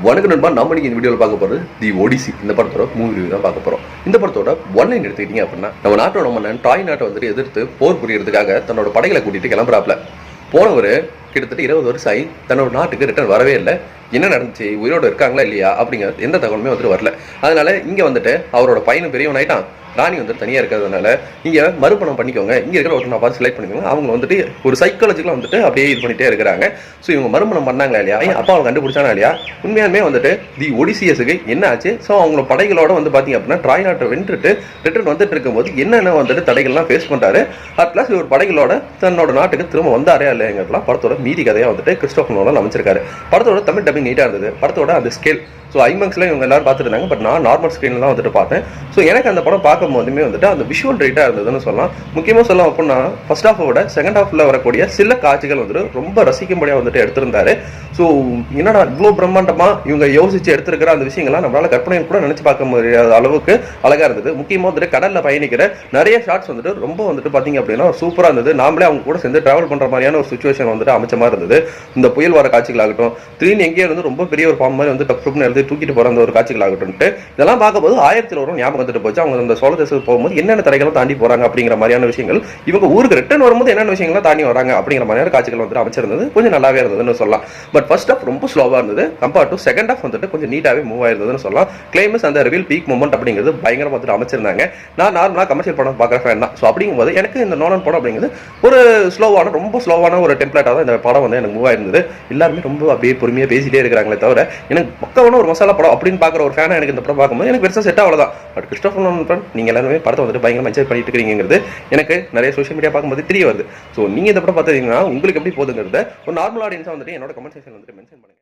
வணக்கம் நண்பா, நம்ம இன்னைக்கு இந்த வீடியோவில் பார்க்க போகிறது தி ஒடிசி. இந்த படத்தோட மூவி ரிவ்யூ தான் பார்க்க போகிறோம். இந்த படத்தோட ஒன்லைன் எடுத்துக்கிட்டீங்க அப்படின்னா, நம்ம நாட்டோட மன்னன் ட்ராய் நாட்டை வந்துட்டு எதிர்த்து போர் புரியறதுக்காக தன்னோட படைகளை கூட்டிட்டு கிளம்புறாப்ல. போனவர் கிட்டத்தட்ட 20 வருஷம் ஆகி தன்னோட நாட்டுக்கு ரிட்டர்ன் வரவே இல்லை. என்ன நடந்துச்சு, உயிரோடு இருக்காங்களா இல்லையா அப்படிங்கிறது எந்த தகவலுமே வந்துட்டு வரல. அதனால இங்கே வந்துட்டு அவரோட பையனும் பெரியவன் ஆயிட்டான். ராணி வந்துட்டு தனியாக இருக்கிறதுனால இங்கே மறுபணம் பண்ணிக்கோங்க, இங்கே இருக்கிற ஒருத்தர் நான் பார்த்து செலக்ட் பண்ணிக்கோங்க. அவங்க வந்துட்டு ஒரு சைக்காலஜிக்கலாக வந்துட்டு அப்படியே இது பண்ணிட்டே இருக்கிறாங்க. ஸோ இவங்க மறுமணம் பண்ணாங்களா இல்லையா, அப்பா அவங்க கண்டுபிடிச்சானா இல்லையா, உண்மையாலுமே வந்துட்டு தி ஒடிசியஸுக்கு என்ன ஆச்சு, ஸோ அவங்களோட படைகளோட வந்து பார்த்தீங்க அப்படின்னா ட்ராய் நாட்டை வென்றுட்டு ரிட்டர்ன் வந்துட்டு இருக்கும்போது என்னென்ன வந்துட்டு தடைகள்லாம் ஃபேஸ் பண்ணுறாரு, அட்லாஸ்ட் இவர் படைகளோட தன்னோட நாட்டுக்கு திரும்ப வந்தாரே இல்லைங்கிறதுலாம் படத்தோட மீதி கதையாக வந்துட்டு கிறிஸ்டோபர் நோலன் அமைச்சிருக்காரு. படத்தோட தமிழ் டப்பிங் நீட்டாக இருந்தது. படத்தோட அந்த ஸ்கேல் ஸோ ஐமேக்ஸில் இவங்க எல்லாரும் பார்த்துட்டு இருந்தாங்க. பட் நான் நார்மல் ஸ்க்ரீனில் தான் வந்துட்டு பார்த்தேன். ஸோ எனக்கு அந்த படம் பார்க்கும் போதுமே வந்துட்டு அந்த விஷுவல் ரேட்டாக இருந்ததுன்னு சொல்லலாம். முக்கியமாக சொல்லலாம் அப்படின்னா ஃபர்ஸ்ட் ஹாஃபோட செகண்ட் ஹாஃபில் வரக்கூடிய சில காட்சிகள் வந்துட்டு ரொம்ப ரசிக்கும்படியாக வந்துட்டு எடுத்திருந்தாரு. ஸோ என்னடா இவ்வளோ பிரம்மாண்டமாக இவங்க யோசிச்சு எடுத்திருக்கிற அந்த விஷயங்கள்லாம் நம்மளால் கற்பனை கூட நினச்சி பார்க்க முடியாத அளவுக்கு அழகாக இருந்தது. முக்கியமாக வந்துட்டு கடலில் பயணிக்கிற நிறைய ஷாட்ஸ் வந்துட்டு ரொம்ப வந்துட்டு பார்த்தீங்க அப்படின்னா சூப்பராக இருந்தது. நாமளே அவங்க கூட சேர்ந்து ட்ராவல் பண்ணுற மாதிரியான ஒரு சுச்சுவேஷன் வந்துட்டு அமைச்ச மாதிரி இருந்தது. இந்த புயல் வர காட்சிகளாகட்டும், திடீர்னு எங்கேயே இருந்து ரொம்ப பெரிய ஒரு பாம்பு மாதிரி வந்து டப்புன்னு எடுத்து தூக்கிட்டு போகிற அந்த ஒரு காட்சிகளாகட்டும், இதெல்லாம் பார்க்கும்போது 1000 ஒரு ஞாபகம் வந்துட்டு போச்சு. அவங்க அந்த சோழ தேசத்துக்கு போகும்போது என்னென்ன தடைகளும் தாண்டி போகிறாங்க அப்படிங்கிற மாதிரியான விஷயங்கள், இவங்க ஊருக்கு ரிட்டர்ன் வரும்போது என்னென்ன விஷயங்கள்லாம் தாண்டி வராங்க அப்படிங்கிற மாதிரியான காட்சிகள் வந்துட்டு அமைச்சிருந்தது. கொஞ்சம் நல்லாவே இருந்ததுன்னு சொல்லலாம். பட் ஃபர்ஸ்ட் ஹாஃப் ரொம்ப ஸ்லோவாக இருந்தது. கம்பேர்ட் டு செகண்ட் ஹாஃப் வந்துட்டு கொஞ்சம் நீட்டாகவே மூவ் ஆயிருந்ததுன்னு சொல்லலாம். கிளைமேக்ஸ் அந்த ரிவீல் பீக் மூமெண்ட் அப்படிங்கிறது பயங்கரமாக வந்துட்டு அமைச்சிருந்தாங்க. நான் நார்மலாக கமர்ஷியல் படம் பார்க்குற ஃபேன் தான். ஸோ அப்படிங்கும்போது எனக்கு இந்த நோலன் படம் அப்படிங்கிறது ஒரு ஸ்லோவான ரொம்ப ஸ்லோவான ஒரு டெம்ப்ளேட்டாக தான் இந்த படம் வந்து எனக்கு மூவ் ஆயிருந்தது. எல்லாருமே ரொம்ப அப்படியே பொறுமையாக பேசிட்டே இருக்கிறாங்களே தவிர எனக்கு பக்கமான ஒரு மசாலா படம் அப்படின்னு பார்க்குற ஒரு ஃபேனாக எனக்கு இந்த படம் பார்க்கும்போது எனக்கு பெருசாக செட் ஆகலாம். பட் கிறிஸ்டோபர் நோலன் நீங்கள் எல்லாருமே படத்தை வந்துட்டு பயங்கரமாக என்ஜாய் பண்ணிட்டு இருக்கிறீங்கிறது எனக்கு நிறைய சோஷியல் மீடியா பார்க்கும்போது தெரிய வருது. ஸோ நீங்கள் இந்த படம் பார்த்தீங்கன்னா உங்களுக்கு எப்படி போகுதுங்கிறத ஒரு நார்மல் ஆடியன்ஸாக வந்துட்டு என்னோட கமெண்ட் செக்ஷன் வந்துட்டு மென்ஷன் பண்ணுங்க.